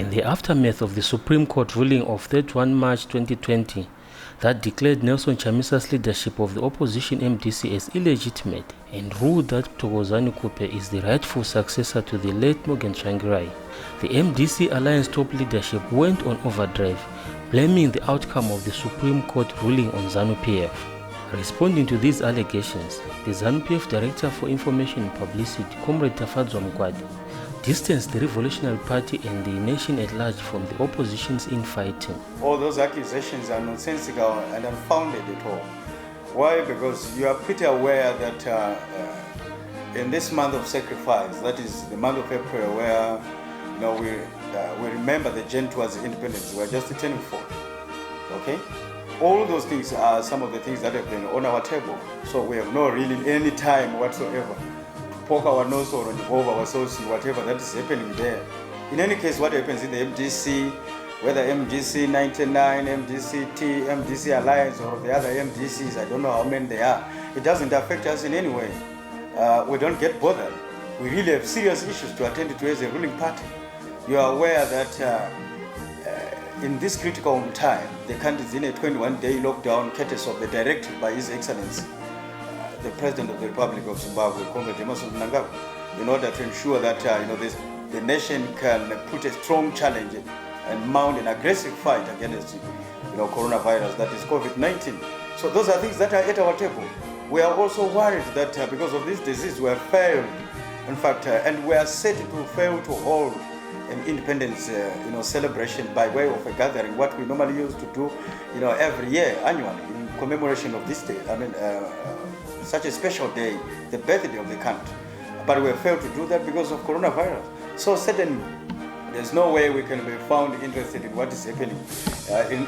In the aftermath of the Supreme Court ruling of 31 March 2020 that declared Nelson Chamisa's leadership of the opposition MDC as illegitimate and ruled that ZANU PF is the rightful successor to the late Morgan Tsvangirai, the MDC Alliance top leadership went on overdrive, blaming the outcome of the Supreme Court ruling on ZANU PF. Responding to these allegations, the ZANU PF Director for Information and Publicity, Comrade Tafadzwa Mkwadi, distanced the Revolutionary Party and the nation at large from the opposition's infighting. All those accusations are nonsensical and unfounded at all. Why? Because you are pretty aware that in this month of sacrifice, that is the month of April, where we remember the journey towards independence. We are just turning 40. Okay? All those things are some of the things that have been on our table. So we have no really any time whatsoever poke our nose or involve ourselves in whatever that is happening there. In any case, what happens in the MDC, whether MDC 99, MDC T, MDC Alliance, or the other MDCs, I don't know how many they are, it doesn't affect us in any way. We don't get bothered. We really have serious issues to attend to as a ruling party. You are aware that in this critical time, the country is in a 21-day lockdown courtesy of the directive by His Excellency, the President of the Republic of Zimbabwe, Comrade Emerson Mnangagwa, in order to ensure that the nation can put a strong challenge and mount an aggressive fight against coronavirus, that is COVID-19. So those are things that are at our table. We are also worried that because of this disease, we have failed, in fact, and we are set to fail to hold an independence celebration by way of a gathering, what we normally used to do every year, annually, in commemoration of this day. I mean, such a special day, the birthday of the country. But we have failed to do that because of coronavirus. So certainly, there's no way we can be found interested in what is happening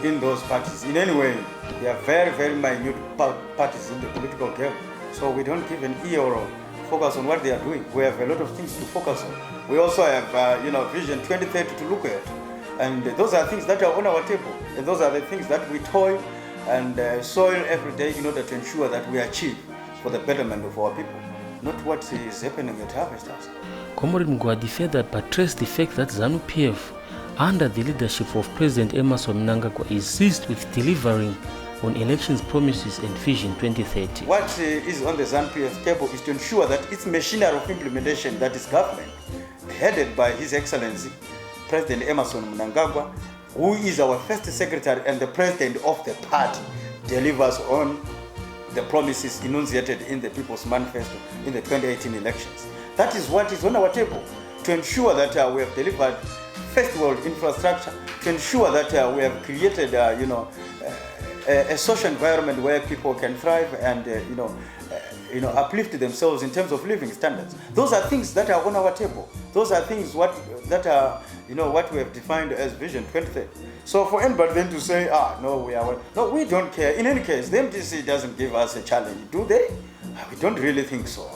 in those parties. In any way, they are very, very minute parties in the political game. So we don't give an ear or focus on what they are doing. We have a lot of things to focus on. We also have, Vision 2030 to look at. And those are things that are on our table. And those are the things that we toil and soil every day in order to ensure that we achieve for the betterment of our people, not what is happening at Harvest House. Comrade Mkwadi further buttressed the fact that ZANU PF, under the leadership of President Emerson Mnangagwa, is seized with delivering on elections promises and Vision 2030. What is on the ZANU PF table is to ensure that its machinery of implementation, that is government, headed by His Excellency, President Emerson Mnangagwa, who is our first secretary and the president of the party, delivers on the promises enunciated in the People's Manifesto in the 2018 elections. That is what is on our table, to ensure that we have delivered first world infrastructure, to ensure that we have created a social environment where people can thrive and uplift themselves in terms of living standards. Those are things that are on our table. Those are things that are what we have defined as Vision 2030. So for anybody then to say, no, we don't care. In any case, the MDC doesn't give us a challenge, do they? We don't really think so.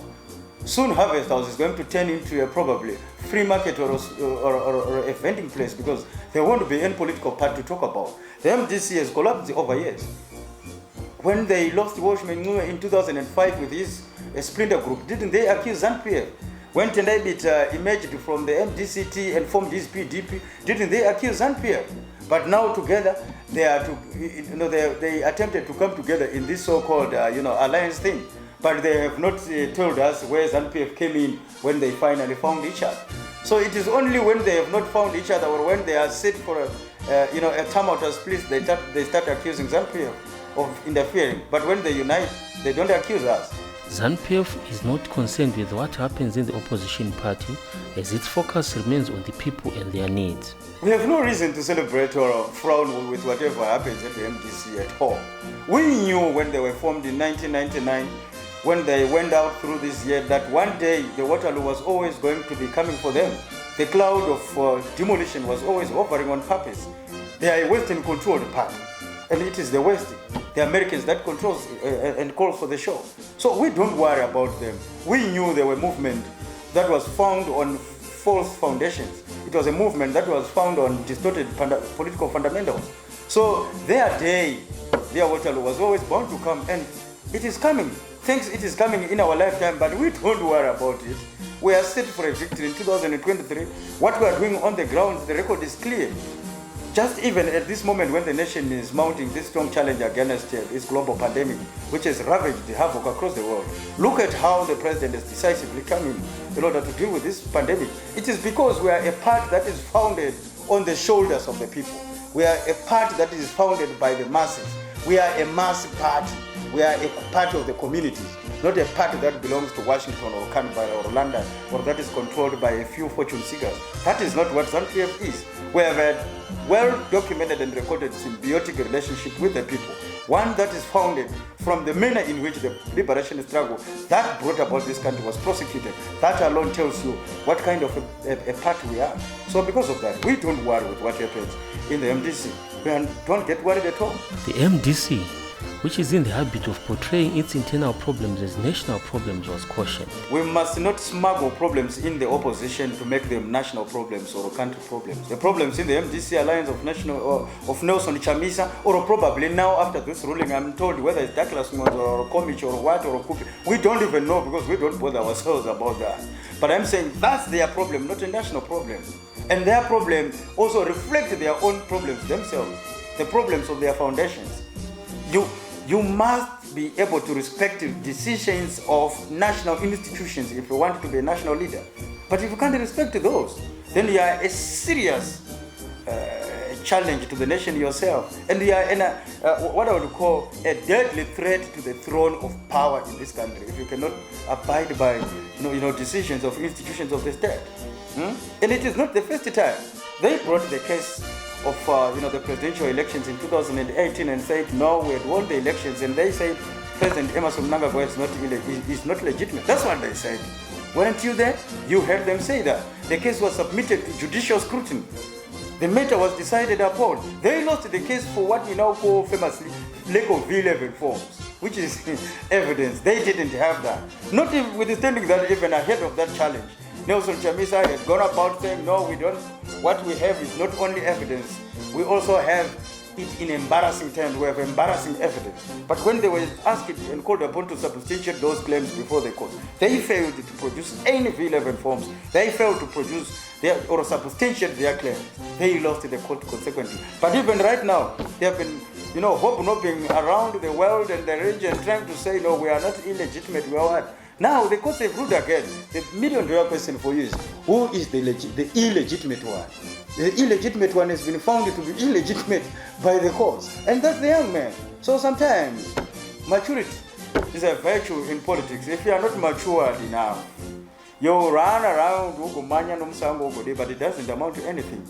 Soon Harvest House is going to turn into a probably free market or a vending place, because there won't be any political party to talk about. The MDC has collapsed over years. When they lost Washman in 2005 with his splinter group, didn't they accuse ZANU PF? When Tendai Bit emerged from the MDCT and formed his PDP, didn't they accuse ZANU PF? But now together, they attempted to come together in this so-called alliance thing. But they have not told us where ZANU PF came in when they finally found each other. So it is only when they have not found each other or when they are set for a tumultuous place, they start accusing ZANU PF of interfering. But when they unite, they don't accuse us. ZANU PF is not concerned with what happens in the opposition party, as its focus remains on the people and their needs. We have no reason to celebrate or frown with whatever happens at the MDC at all. We knew when they were formed in 1999, when they went out through this year, that one day the Waterloo was always going to be coming for them. The cloud of demolition was always hovering on purpose. They are a Western-controlled party, and it is the West, the Americans, that controls and calls for the show. So we don't worry about them. We knew they were a movement that was found on false foundations. It was a movement that was found on distorted political fundamentals. So their day, their Waterloo, was always bound to come, and it is coming. Thanks, it is coming in our lifetime, but we don't worry about it. We are set for a victory in 2023. What we are doing on the ground, the record is clear. Just even at this moment when the nation is mounting this strong challenge against this global pandemic, which has ravaged the havoc across the world, look at how the president has decisively come in order to deal with this pandemic. It is because we are a part that is founded on the shoulders of the people. We are a party that is founded by the masses. We are a mass party. We are a party of the communities, not a party that belongs to Washington or Canberra or London, or that is controlled by a few fortune seekers. That is not what ZANU PF is. We have a well-documented and recorded symbiotic relationship with the people, one that is founded from the manner in which the liberation struggle that brought about this country was prosecuted. That alone tells you what kind of a party we are. So because of that, we don't worry with what happens in the MDC. We don't get worried at all. The MDC, which is in the habit of portraying its internal problems as national problems, was cautioned. We must not smuggle problems in the opposition to make them national problems or country problems. The problems in the MDC alliance of Nelson Chamisa, or probably now after this ruling, I'm told whether it's Douglas Mons or Komich or what or Kupi, we don't even know because we don't bother ourselves about that. But I'm saying that's their problem, not a national problem. And their problem also reflects their own problems themselves, the problems of their foundations. You must be able to respect the decisions of national institutions if you want to be a national leader. But if you can't respect those, then you are a serious challenge to the nation yourself. And you are in what I would call a deadly threat to the throne of power in this country if you cannot abide by decisions of institutions of the state. And it is not the first time. They brought the case of the presidential elections in 2018 and said no, we had won the elections, and they said President Emerson Mnangagwa is not legitimate. That's what they said. Weren't you there? You heard them say that. The case was submitted to judicial scrutiny. The matter was decided upon. They lost the case for what we now call famously lack of V11 forms, which is evidence. They didn't have that. Not even withstanding that, even ahead of that challenge, Nelson Chamisa had gone about saying, no, we don't. What we have is not only evidence, we also have it in embarrassing terms. We have embarrassing evidence. But when they were asked and called upon to substantiate those claims before the court, they failed to produce any V11 forms. They failed to produce or substantiate their claims. They lost the court consequently. But even right now, they have been hobnobbing around the world and the region trying to say, no, we are not illegitimate, we are what? Now the courts have ruled again. The million-dollar question for you is, who is the illegitimate one? The illegitimate one has been found to be illegitimate by the courts, and that's the young man. So sometimes maturity is a virtue in politics. If you are not matured enough, you run around, but it doesn't amount to anything.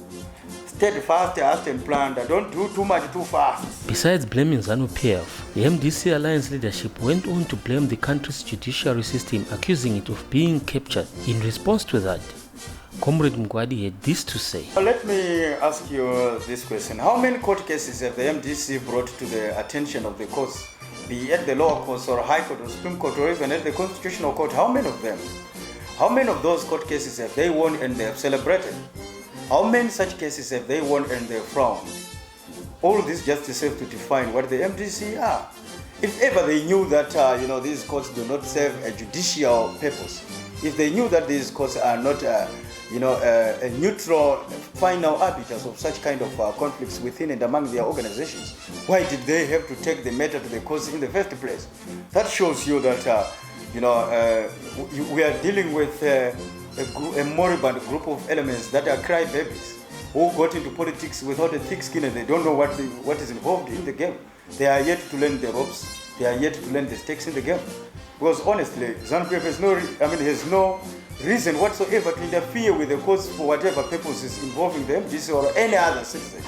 Steadfast, asked and planned. Don't do too much too fast. Besides blaming ZANU PF, the MDC alliance leadership went on to blame the country's judiciary system, accusing it of being captured. In response to that, Comrade Mgwadi had this to say. Let me ask you this question. How many court cases have the MDC brought to the attention of the courts, be it the lower courts or High Court or Supreme Court or even at the Constitutional Court? How many of them? How many of those court cases have they won and they have celebrated? How many such cases have they won and they frowned? All this just to serve to define what the MDC are. If ever they knew that these courts do not serve a judicial purpose, if they knew that these courts are not a neutral final arbiters of such kind of conflicts within and among their organizations, why did they have to take the matter to the courts in the first place? That shows you that we are dealing with a moribund group of elements that are crybabies who got into politics without a thick skin and they don't know what is involved in the game. They are yet to learn the ropes. They are yet to learn the stakes in the game. Because honestly, ZANU PF has no reason whatsoever to interfere with the courts for whatever purposes involving the MDC or any other citizen.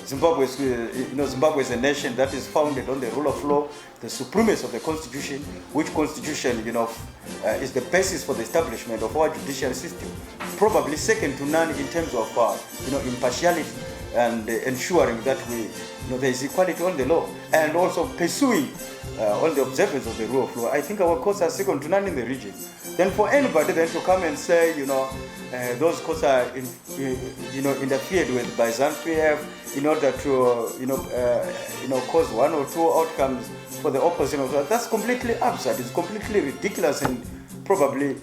Zimbabwe is a nation that is founded on the rule of law, the supremacy of the Constitution, which Constitution, is the basis for the establishment of our judicial system. Probably second to none in terms of, impartiality and ensuring that there is equality on the law and also pursuing all the observance of the rule of law. I think our courts are second to none in the region. Then for anybody then to come and say, those courts are, interfered with by ZANU PF in order to, cause one or two outcomes for the opposition, that's completely absurd. It's completely ridiculous and probably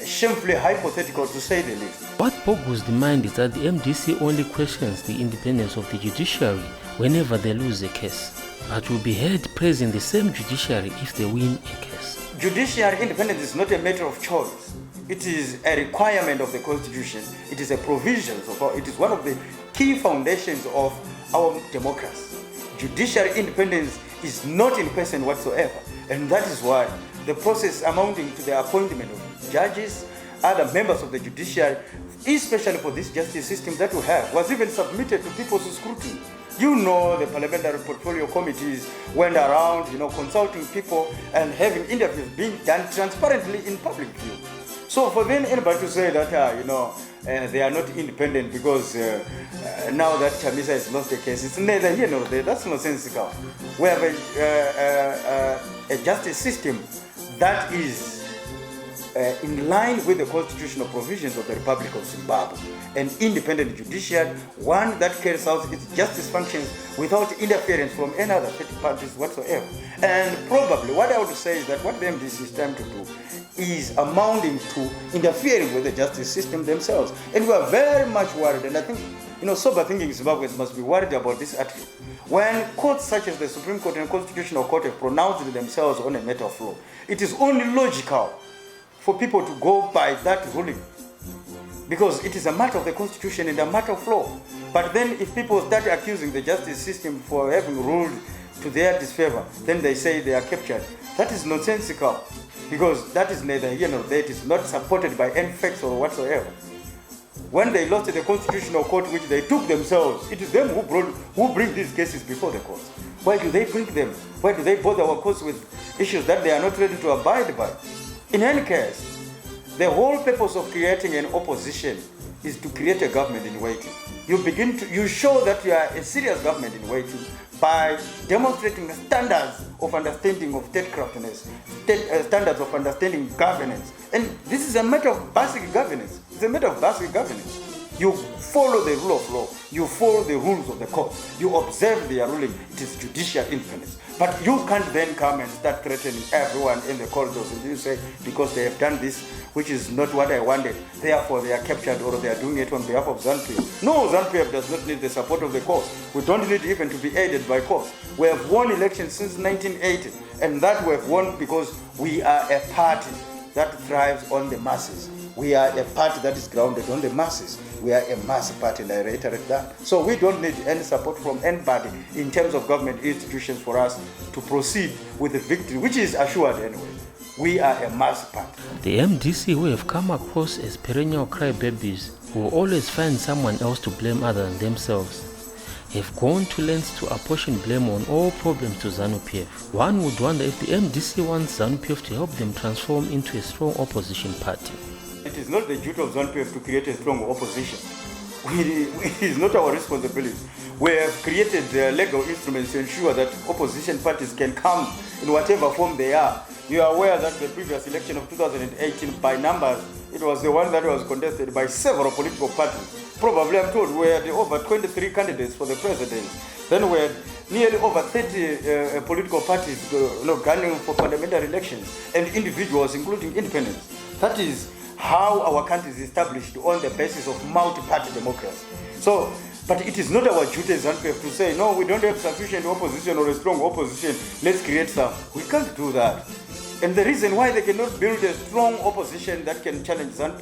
shamefully hypothetical, to say the least. What boggles the mind is that the MDC only questions the independence of the judiciary whenever they lose a case, but will be heard praising the same judiciary if they win a case. Judiciary independence is not a matter of choice. It is a requirement of the Constitution. It is a provision. It is one of the key foundations of our democracy. Judiciary independence is not in question whatsoever, and that is why the process amounting to the appointment of judges, other members of the judiciary, especially for this justice system that we have, was even submitted to people's scrutiny. You know, the parliamentary portfolio committees went around, consulting people and having interviews being done transparently in public view. So for then anybody to say that, they are not independent because now that Chamisa has lost the case, it's neither here nor there. That's nonsensical. We have a justice system that is in line with the constitutional provisions of the Republic of Zimbabwe. An independent judiciary, one that carries out its justice functions without interference from any other third parties whatsoever. And probably what I would say is that what the MDC is trying to do is amounting to interfering with the justice system themselves. And we are very much worried, and I think sober thinking Zimbabweans must be worried about this attitude. When courts such as the Supreme Court and Constitutional Court have pronounced themselves on a matter of law, it is only logical for people to go by that ruling, because it is a matter of the Constitution and a matter of law. But then if people start accusing the justice system for having ruled to their disfavor, then they say they are captured. That is nonsensical, because that is neither here nor there. It is not supported by any facts or whatsoever. When they lost the Constitutional Court, which they took themselves, it is them who bring these cases before the courts. Why do they bring them? Why do they bother our courts with issues that they are not ready to abide by? In any case, the whole purpose of creating an opposition is to create a government in waiting. You show that you are a serious government in waiting by demonstrating standards of understanding of statecraftness, standards of understanding governance. And this is a matter of basic governance. It's a matter of basic governance. You follow the rule of law. You follow the rules of the court. You observe their ruling. It is judicial independence. But you can't then come and start threatening everyone in the corridors and you say, because they have done this, which is not what I wanted, therefore they are captured or they are doing it on behalf of ZANU PF. No, ZANU PF does not need the support of the courts. We don't need even to be aided by courts. We have won elections since 1980, and that we have won because we are a party that thrives on the masses. We are a party that is grounded on the masses. We are a mass party, and I reiterate that. So we don't need any support from anybody in terms of government institutions for us to proceed with the victory, which is assured anyway. We are a mass party. The MDC we have come across as perennial crybabies who will always find someone else to blame other than themselves, have gone to lengths to apportion blame on all problems to ZANU PF. One would wonder if the MDC wants ZANU PF to help them transform into a strong opposition party. It is not the duty of ZANU PF to create a strong opposition. It is not our responsibility. We have created legal instruments to ensure that opposition parties can come in whatever form they are. You are aware that the previous election of 2018, by numbers, it was the one that was contested by several political parties. Probably, I'm told, we had over 23 candidates for the president. Then we had nearly over 30 political parties gunning for parliamentary elections, and individuals, including independents. That is how our country is established on the basis of multi-party democracy. So, but it is not our duty as ZANU PF to say, no, we don't have sufficient opposition or a strong opposition, let's create some. We can't do that. And the reason why they cannot build a strong opposition that can challenge ZANU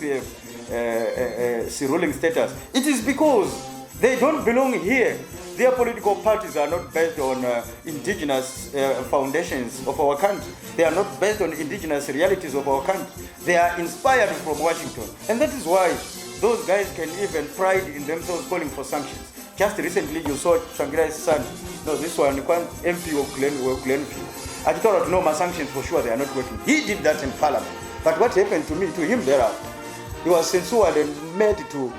PF's ruling status, it is because they don't belong here. Their political parties are not based on indigenous foundations of our country. They are not based on indigenous realities of our country. They are inspired from Washington. And that is why those guys can even pride in themselves calling for sanctions. Just recently you saw Shangirai's son, this one, MP of Glenview. I thought, no, my sanctions for sure, they are not working. He did that in Parliament. But what happened to him thereafter? He was censured and made to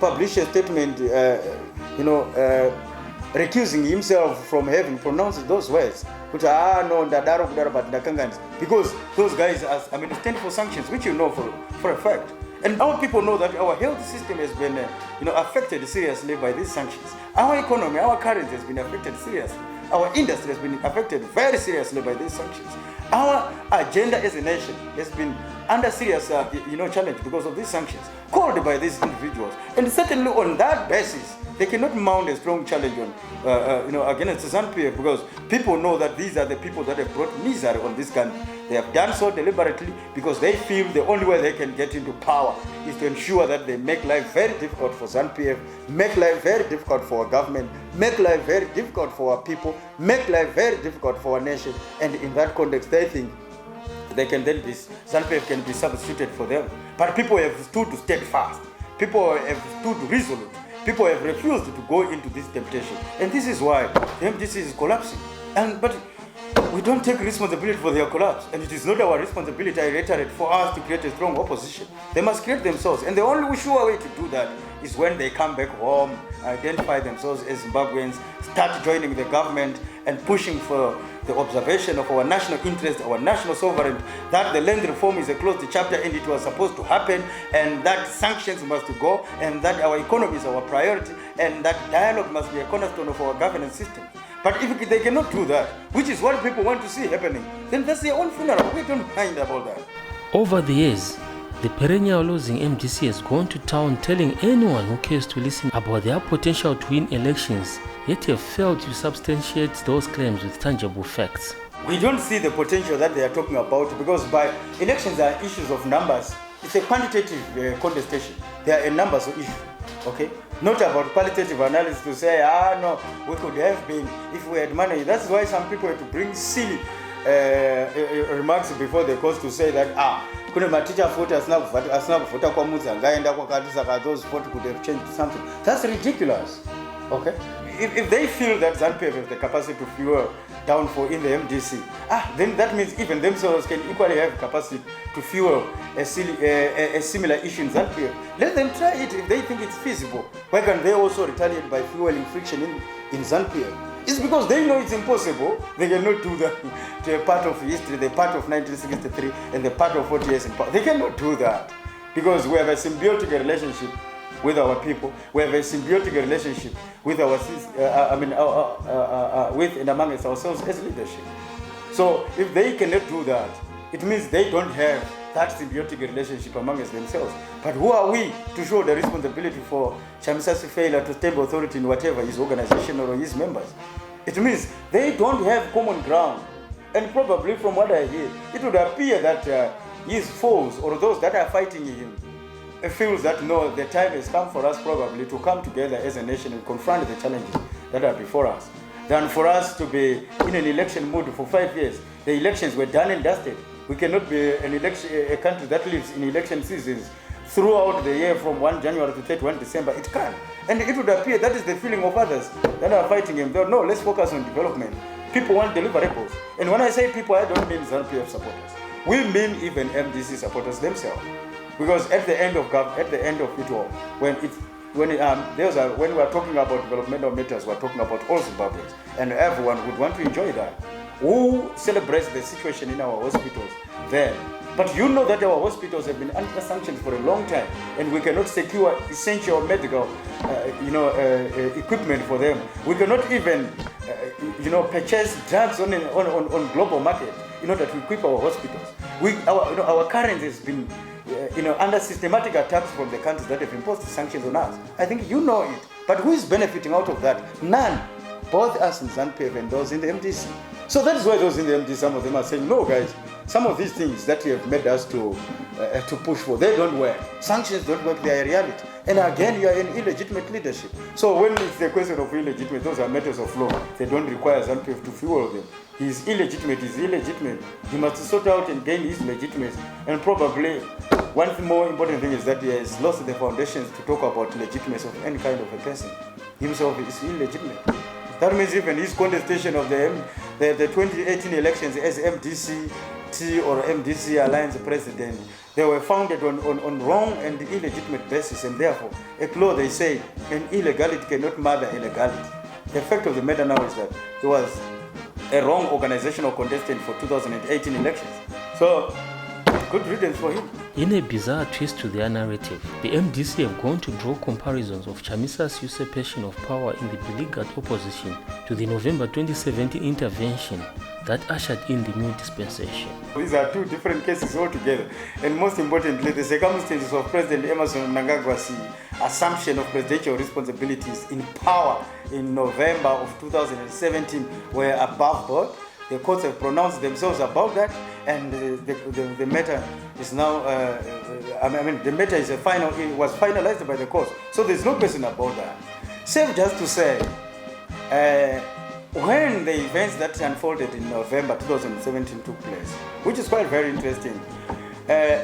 publish a statement, recusing himself from having pronounced those words. Because those guys stand for sanctions, which you know for a fact. And our people know that our health system has been affected seriously by these sanctions. Our economy, our currency has been affected seriously. Our industry has been affected very seriously by these sanctions. Our agenda as a nation has been under serious challenge because of these sanctions called by these individuals. And certainly on that basis, they cannot mount a strong challenge on, against ZANU PF, because people know that these are the people that have brought misery on this country. They have done so deliberately because they feel the only way they can get into power is to ensure that they make life very difficult for ZANU PF, make life very difficult for our government, make life very difficult for our people, make life very difficult for our nation. And in that context, they think they can then be, ZANU PF can be substituted for them. But people have stood steadfast. People have stood resolute. People have refused to go into this temptation. And this is why the MDC is collapsing. But we don't take responsibility for their collapse. And it is not our responsibility, I reiterate, for us to create a strong opposition. They must create themselves. And the only sure way to do that is when they come back home, identify themselves as Zimbabweans, start joining the government and pushing for the observation of our national interest, our national sovereignty, that the land reform is a closed chapter and it was supposed to happen, and that sanctions must go, and that our economy is our priority, and that dialogue must be a cornerstone of our governance system. But if they cannot do that, which is what people want to see happening, then that's their own funeral. We don't mind about that. Over the years, the perennial losing MDC has gone to town telling anyone who cares to listen about their potential to win elections, yet have failed to substantiate those claims with tangible facts. We don't see the potential that they are talking about, because by elections are issues of numbers. It's a quantitative contestation. There are a numbers of issues, okay? Not about qualitative analysis to say, no, we could have been if we had money. That's why some people have to bring silly remarks before the course to say that, kune maticha vote asina kuvota kwamudzi angaenda kwakati saka those vote could have changed something. That's ridiculous, okay? If they feel that ZANU PF has the capacity to fuel downfall in the MDC, then that means even themselves can equally have capacity to fuel a similar issue in ZANU PF. Let them try it if they think it's feasible. Why can they also retaliate by fueling friction in ZANU PF? It's because they know it's impossible. They cannot do that to a part of history, the part of 1963 and the part of 40 years in power. They cannot do that because we have a symbiotic relationship with our people. We have a symbiotic relationship with with and among ourselves as leadership. So if they cannot do that, it means they don't have that symbiotic relationship among us themselves. But who are we to show the responsibility for Chamisa's failure to stable authority in whatever his organization or his members? It means they don't have common ground. And probably from what I hear, it would appear that his foes or those that are fighting him feels that no, the time has come for us probably to come together as a nation and confront the challenges that are before us, than for us to be in an election mood for 5 years. The elections were done and dusted. We cannot be a country that lives in election seasons throughout the year from 1 January to 31 December. It can't. And it would appear that is the feeling of others that are fighting him. No, let's focus on development. People want deliverables. And when I say people, I don't mean ZANU PF supporters. We mean even MDC supporters themselves. Because at the end of it all, when we are talking about developmental matters, we are talking about all Zimbabweans, and everyone would want to enjoy that. Who celebrates the situation in our hospitals then? But you know that our hospitals have been under sanctions for a long time, and we cannot secure essential medical, equipment for them. We cannot even, purchase drugs on global market in order to equip our hospitals. Our currency has been, under systematic attacks from the countries that have imposed sanctions on us. I think you know it. But who is benefiting out of that? None. Both us in ZANU PF and those in the MDC. So that is why those in the MDC, some of them are saying, no, guys, some of these things that you have made us to push for, they don't work. Sanctions don't work, they are reality. And again, you are in illegitimate leadership. So when it's the question of illegitimate, those are matters of law. They don't require ZANU PF to fuel them. He's illegitimate. He must sort out and gain his legitimacy. And probably one more important thing is that he has lost the foundations to talk about legitimacy of any kind of a person. Himself is illegitimate. That means even his contestation of the 2018 elections as MDC or MDC Alliance president, they were founded on wrong and illegitimate basis, and therefore, at law they say an illegality cannot mother illegality. The fact of the matter now is that he was a wrong organizational contestant for 2018 elections. So, good riddance for him. In a bizarre twist to their narrative, the MDC have gone to draw comparisons of Chamisa's usurpation of power in the beleaguered opposition to the November 2017 intervention that ushered in the new dispensation. These are two different cases altogether, and most importantly, the circumstances of President Emerson Mnangagwa's assumption of presidential responsibilities in power in November of 2017 were above board. The courts have pronounced themselves about that, and the matter is now, the matter is it was finalized by the courts. So there's no question about that. Save just to say, when the events that unfolded in November 2017 took place, which is quite very interesting,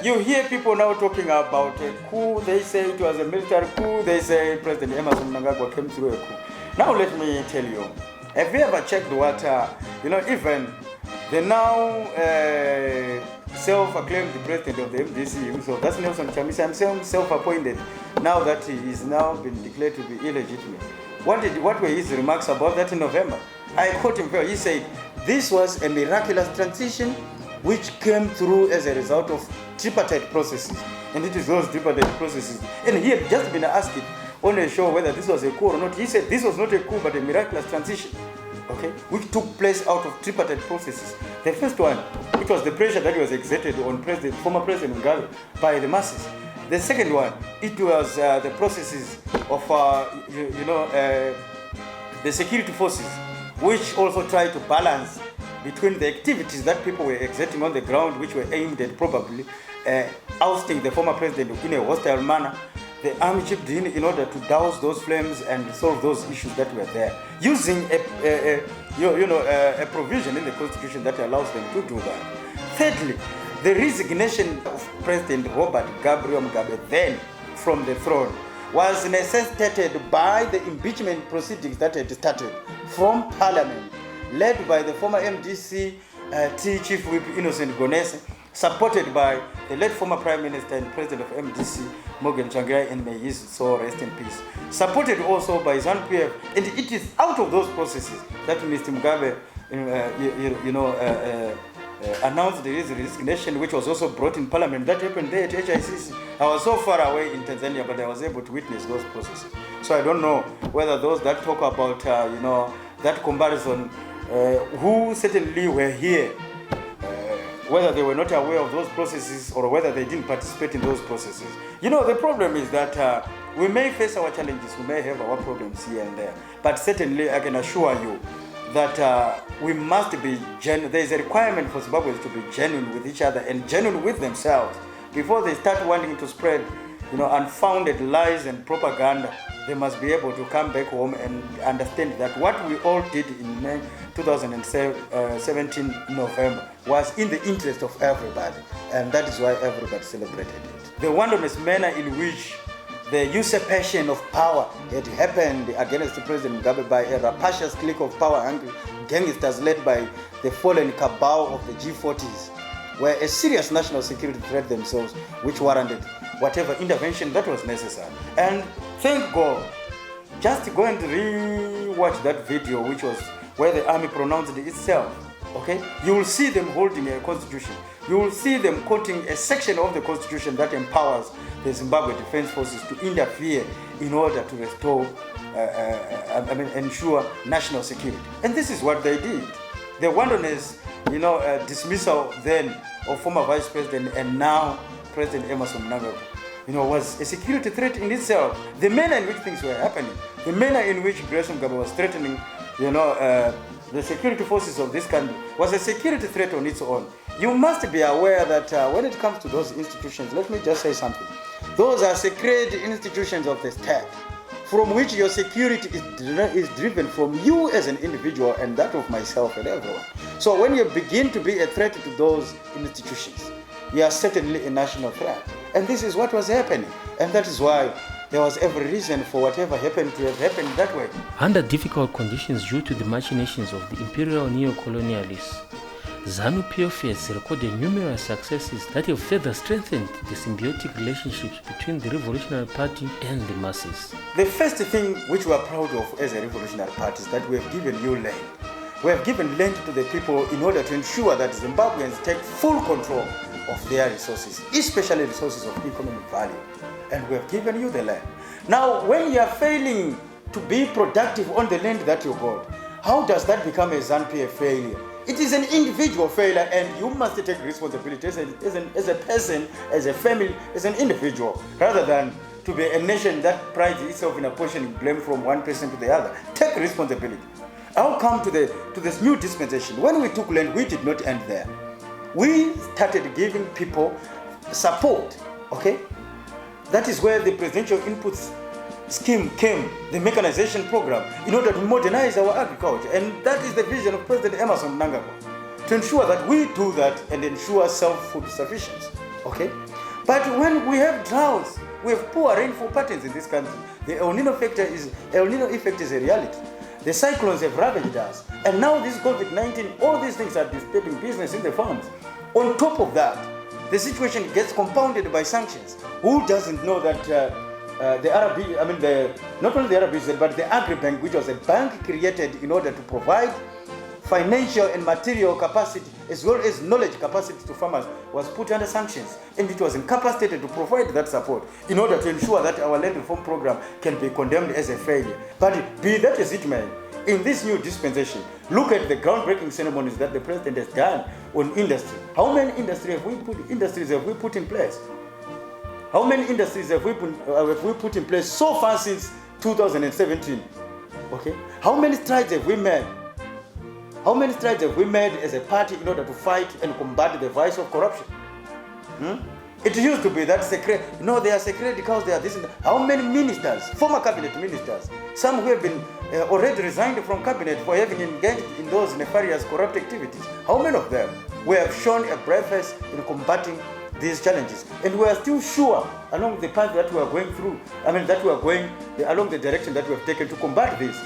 you hear people now talking about a coup. They say it was a military coup. They say President Emerson Mnangagwa came through a coup. Now let me tell you, have you ever checked what, even the now self-acclaimed president of the MDC, so that's Nelson Chamisa, self-appointed, now that he is now been declared to be illegitimate. What were his remarks about that in November? I quote him very. He said, this was a miraculous transition which came through as a result of tripartite processes. And it is those tripartite processes. And he had just been asked on a show whether this was a coup or not. He said this was not a coup but a miraculous transition, okay, which took place out of tripartite processes. The first one, which was the pressure that was exerted on former President Mugabe by the masses. The second one, it was the processes of, the security forces, which also tried to balance between the activities that people were exerting on the ground, which were aimed at probably ousting the former president in a hostile manner. The army chipped in order to douse those flames and solve those issues that were there, using a provision in the constitution that allows them to do that. Thirdly, the resignation of President Robert Gabriel Mugabe then from the throne was necessitated by the impeachment proceedings that had started from Parliament, led by the former MDC Chief Whip Innocent Gonese, supported by the late former Prime Minister and President of MDC, Morgan Tsvangirai, and may his soul rest in peace. Supported also by ZANU PF, and it is out of those processes that Mr. Mugabe, announced his resignation, which was also brought in Parliament. That happened there at HICC. I was so far away in Tanzania, but I was able to witness those processes. So I don't know whether those that talk about, that comparison, who certainly were here, whether they were not aware of those processes or whether they didn't participate in those processes. The problem is that we may face our challenges, we may have our problems here and there, but certainly I can assure you that we must be genuine. There is a requirement for Zimbabweans to be genuine with each other and genuine with themselves before they start wanting to spread, unfounded lies and propaganda. They must be able to come back home and understand that what we all did in 2017 November was in the interest of everybody, and that is why everybody celebrated it. The wondrous manner in which the usurpation of power had happened against President Mugabe by a rapacious clique of power-hungry gangsters led by the fallen cabal of the G40s were a serious national security threat themselves, which warranted whatever intervention that was necessary. And thank God, just go and re-watch that video, which was where the army pronounced it itself, okay? You will see them holding a constitution. You will see them quoting a section of the constitution that empowers the Zimbabwe Defense Forces to interfere in order to restore, ensure national security. And this is what they did. The wilderness, dismissal then of former Vice President and now President Emerson Mnangagwa, was a security threat in itself. The manner in which things were happening, the manner in which Grace Mugabe was threatening, the security forces of this country was a security threat on its own. You must be aware that when it comes to those institutions, let me just say something. Those are sacred institutions of the state, from which your security is driven from you as an individual and that of myself and everyone. So when you begin to be a threat to those institutions, you are certainly a national threat. And this is what was happening. And that is why there was every reason for whatever happened to have happened that way. Under difficult conditions due to the machinations of the imperial neo-colonialists, ZANU PF has recorded numerous successes that have further strengthened the symbiotic relationships between the Revolutionary Party and the masses. The first thing which we are proud of as a Revolutionary Party is that we have given you land. We have given land to the people in order to ensure that Zimbabweans take full control of their resources, especially resources of economic value. And we have given you the land. Now, when you are failing to be productive on the land that you got, how does that become a ZANU PF failure? It is an individual failure, and you must take responsibility as a person, as a family, as an individual, rather than to be a nation that prides itself in apportioning blame from one person to the other. Take responsibility. I'll come to this new dispensation. When we took land, we did not end there. We started giving people support, okay? That is where the presidential inputs scheme came, the mechanization program, in order to modernize our agriculture. And that is the vision of President Emerson Mnangagwa, to ensure that we do that and ensure self-food sufficiency, okay? But when we have droughts, we have poor rainfall patterns in this country. The El Nino effect is a reality. The cyclones have ravaged us. And now this COVID-19, all these things are disturbing business in the farms. On top of that, the situation gets compounded by sanctions. Who doesn't know that the RB, not only the RB, but the Agribank, which was a bank created in order to provide financial and material capacity as well as knowledge capacity to farmers, was put under sanctions, and it was incapacitated to provide that support in order to ensure that our land reform program can be condemned as a failure. But be that as it may, in this new dispensation, look at the groundbreaking ceremonies that the president has done on industry. How many industries have we put in place? How many industries have we put in place so far since 2017? Okay, how many strides have we made? How many strides have we made as a party in order to fight and combat the vice of corruption? It used to be that secret, they are secret because they are this. How many ministers, former cabinet ministers, some who have been already resigned from cabinet for having engaged in those nefarious corrupt activities, how many of them we have shown a brave face in combating these challenges? And we are still sure along the path that we are going through, that we are going along the direction that we have taken to combat this.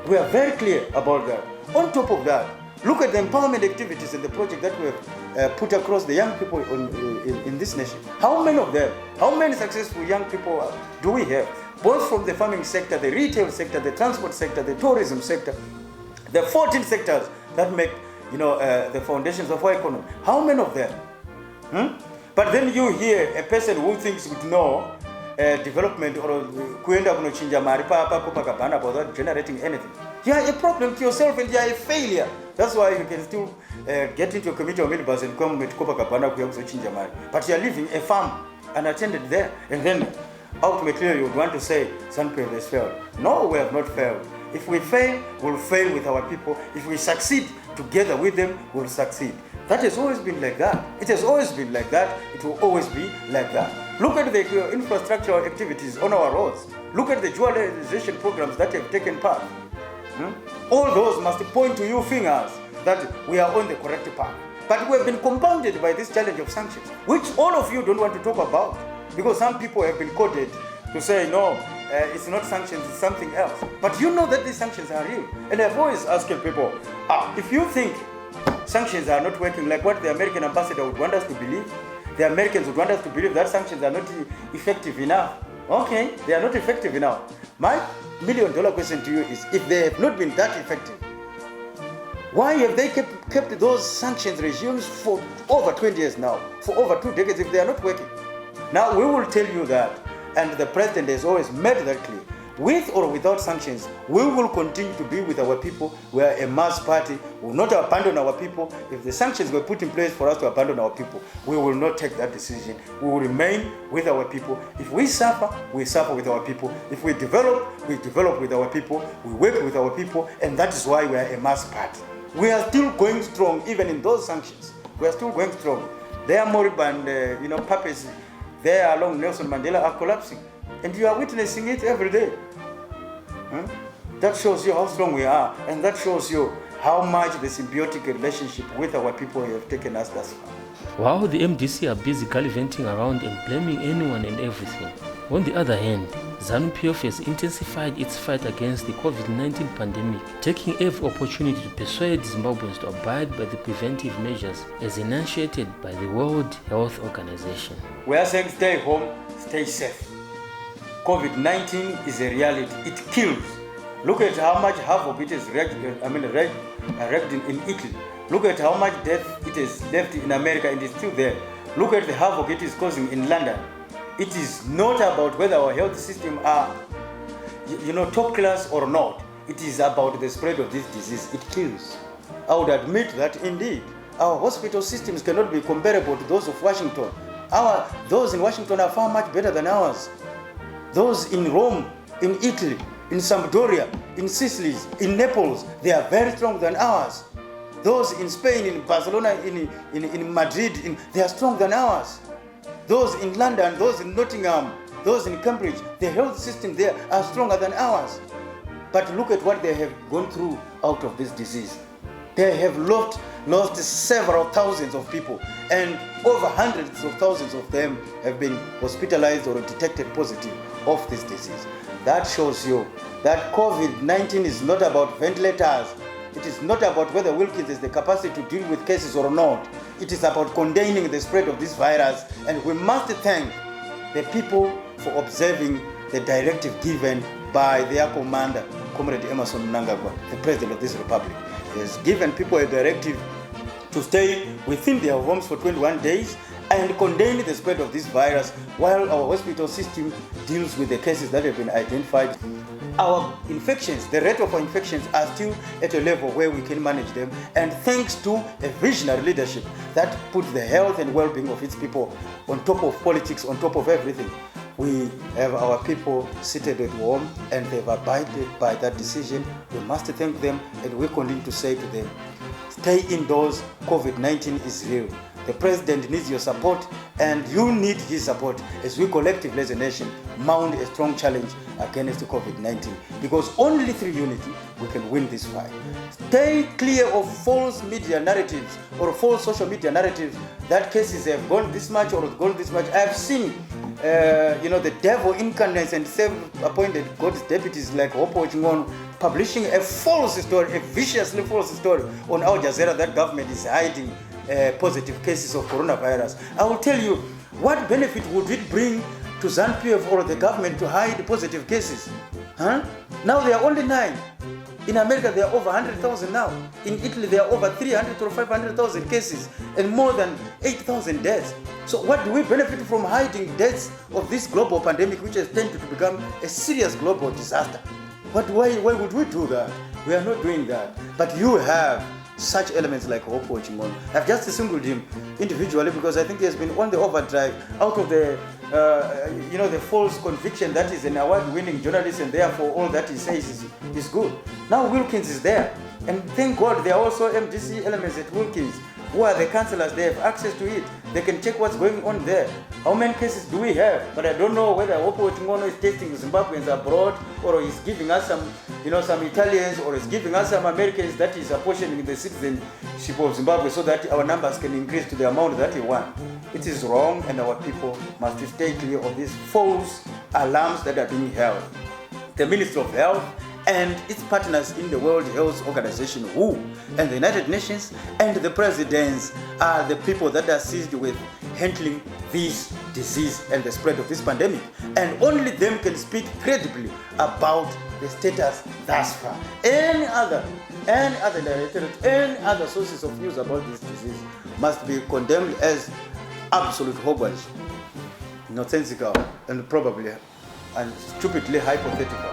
We are very clear about that. On top of that, look at the empowerment activities and the project that we have put across the young people in this nation. How many of them, how many successful young people do we have? Both from the farming sector, the retail sector, the transport sector, the tourism sector, the 14 sectors that make the foundations of our economy. How many of them? But then you hear a person who thinks with no development or kuenda kunochinja mari papa Copacabana without generating anything. You are a problem to yourself and you are a failure. That's why you can still get into a committee of minibus and come with Copacabana kuchinja mari. But you are leaving a farm unattended there, and then ultimately you would want to say ZANU PF has failed. No, we have not failed. If we fail, we'll fail with our people. If we succeed together with them, we'll succeed. That has always been like that. It has always been like that. It will always be like that. Look at the infrastructural activities on our roads. Look at the dualization programs that have taken part. All those must point to you fingers that we are on the correct path. But we have been compounded by this challenge of sanctions, which all of you don't want to talk about, because some people have been quoted to say, no, it's not sanctions, it's something else. But you know that these sanctions are real. And I've always asked people, if you think sanctions are not working, like what the American ambassador would want us to believe, the Americans would want us to believe that sanctions are not effective enough. Okay, they are not effective enough. My $1 million question to you is, if they have not been that effective, why have they kept those sanctions regimes for over 20 years now, for over 2 decades, if they are not working? Now, we will tell you that, and the president has always made that clear. With or without sanctions, we will continue to be with our people. We are a mass party. We will not abandon our people. If the sanctions were put in place for us to abandon our people, we will not take that decision. We will remain with our people. If we suffer, we suffer with our people. If we develop with our people. We work with our people, and that is why we are a mass party. We are still going strong, even in those sanctions. We are still going strong. Their moribund, puppets there along Nelson Mandela are collapsing. And you are witnessing it every day. That shows you how strong we are, and that shows you how much the symbiotic relationship with our people have taken us thus far. While the MDC are busy gallivanting around and blaming anyone and everything, on the other hand, ZANU PF has intensified its fight against the COVID-19 pandemic, taking every opportunity to persuade Zimbabweans to abide by the preventive measures as enunciated by the World Health Organization. We are saying stay home, stay safe. COVID-19 is a reality. It kills. Look at how much havoc it has wreaked in Italy. Look at how much death it has left in America and it's still there. Look at the havoc it is causing in London. It is not about whether our health system are, top class or not. It is about the spread of this disease. It kills. I would admit that indeed our hospital systems cannot be comparable to those of Washington. Those in Washington are far much better than ours. Those in Rome, in Italy, in Sampdoria, in Sicily, in Naples, they are very stronger than ours. Those in Spain, in Barcelona, in Madrid, they are stronger than ours. Those in London, those in Nottingham, those in Cambridge, the health system there are stronger than ours. But look at what they have gone through out of this disease. They have lost several thousands of people, and over hundreds of thousands of them have been hospitalized or detected positive of this disease. That shows you that COVID-19 is not about ventilators. It is not about whether Wilkins has the capacity to deal with cases or not. It is about containing the spread of this virus, and we must thank the people for observing the directive given by their commander, Comrade Emerson Mnangagwa, the president of this republic. He has given people a directive to stay within their homes for 21 days and contain the spread of this virus while our hospital system deals with the cases that have been identified. Our infections, the rate of our infections are still at a level where we can manage them, and thanks to a visionary leadership that puts the health and well-being of its people on top of politics, on top of everything. We have our people seated at home and they've abided by that decision. We must thank them, and we continue to say to them, stay indoors. COVID-19 is real. The president needs your support, and you need his support as we collectively as a nation mount a strong challenge against COVID-19, because only through unity we can win this fight. Stay clear of false media narratives or false social media narratives that cases have gone this much or gone this much. I've seen the devil incarnate and self-appointed God's deputies like Hopo Chingon publishing a false story, a viciously false story on Al Jazeera that government is hiding positive cases of coronavirus. I will tell you, what benefit would it bring to ZANU PF or the government to hide positive cases? Now there are only 9. In America there are over 100,000 now. In Italy there are over 300 or 500,000 cases and more than 8,000 deaths. So what do we benefit from hiding deaths of this global pandemic, which has tended to become a serious global disaster? Why would we do that? We are not doing that. But you have such elements like Hopo Chimon. I've just singled him individually because I think he has been on the overdrive out of the the false conviction that he's an award-winning journalist and therefore all that he says is good. Now Wilkins is there, and thank God there are also MDC elements at Wilkins who are the councillors. They have access to it. They can check what's going on there. How many cases do we have? But I don't know whether Hopo Chingono is testing Zimbabweans abroad, or he's giving us some Italians, or he's giving us some Americans that is apportioning the citizenship of Zimbabwe so that our numbers can increase to the amount that we want. It is wrong, and our people must stay clear of these false alarms that are being held. The Ministry of Health and its partners in the World Health Organization, WHO, and the United Nations, and the presidents are the people that are seized with handling this disease and the spread of this pandemic. And only them can speak credibly about the status thus far. Any other directorate, any other sources of news about this disease must be condemned as absolute hogwash, nonsensical, and probably and stupidly hypothetical.